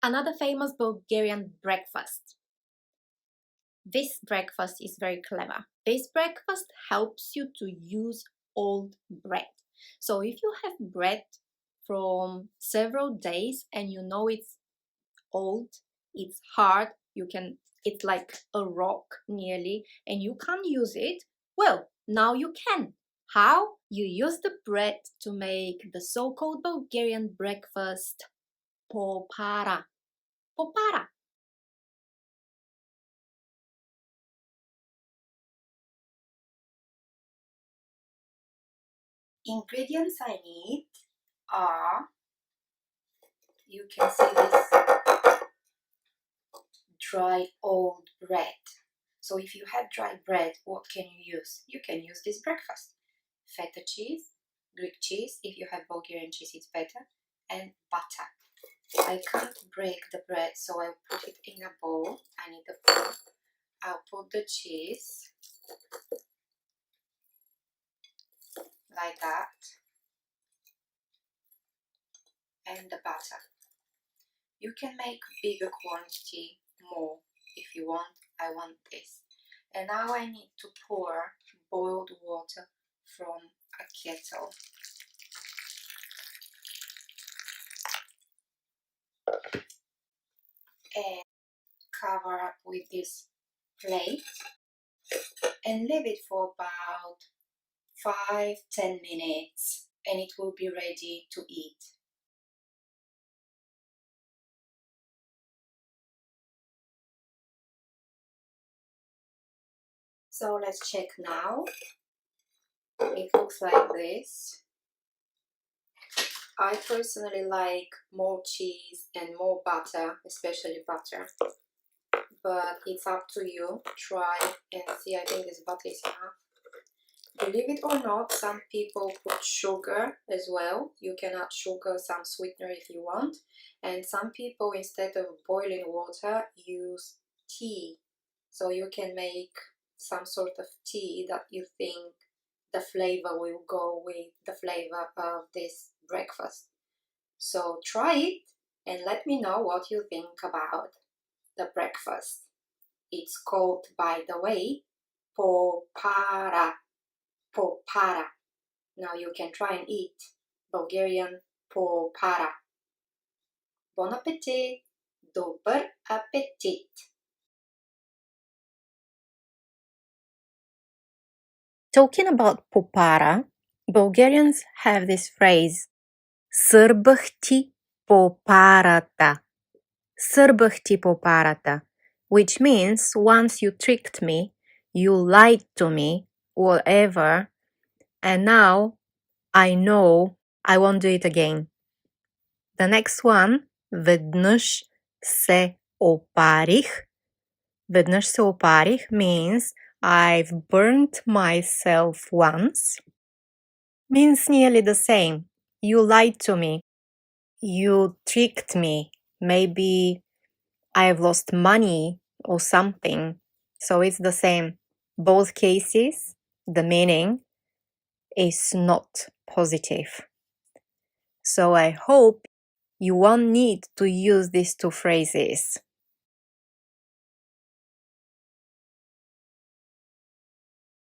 another famous Bulgarian breakfast. This breakfast is very clever. This breakfast helps you to use old bread. So if you have bread from several days and you know it's old, it's hard, it's like a rock nearly, and you can't use it, well, now you can. How? You use the bread to make the so-called Bulgarian breakfast Popara. Popara. Ingredients I need are, you can see this dry old bread. So if you have dry bread, what can you use? You can use this breakfast. Feta cheese, Greek cheese, if you have Bulgarian cheese it's better, and butter. I can't break the bread, so I'll put it in a bowl. I need a bowl. I'll put the cheese like that, and the butter. You can make bigger quantity, more if you want. I want this. And now I need to pour boiled water from a kettle. And cover up with this plate and leave it for about 5-10 minutes and it will be ready to eat. So let's check now. It looks like this. I personally like more cheese and more butter, especially butter. But it's up to you. Try and see. I think this butter is enough. Believe it or not, some people put sugar as well. You can add sugar, some sweetener if you want. And some people, instead of boiling water, use tea. So you can make some sort of tea that you think the flavor will go with the flavor of this breakfast. So try it and let me know what you think about the breakfast. It's called, by the way, Popara. Popara. Now you can try and eat Bulgarian Popara. Bon appetit! Добър апетит! Talking about Popara, Bulgarians have this phrase, Сърбах ти попарата. Сърбах ти попарата, which means once you tricked me, you lied to me, whatever, and now I know I won't do it again. The next one, веднъж се опарих. Веднъж се опарих means I've burnt myself once. Means nearly the same. You lied to me. You tricked me. Maybe I've lost money or something. So it's the same. Both cases, the meaning is not positive. So I hope you won't need to use these two phrases.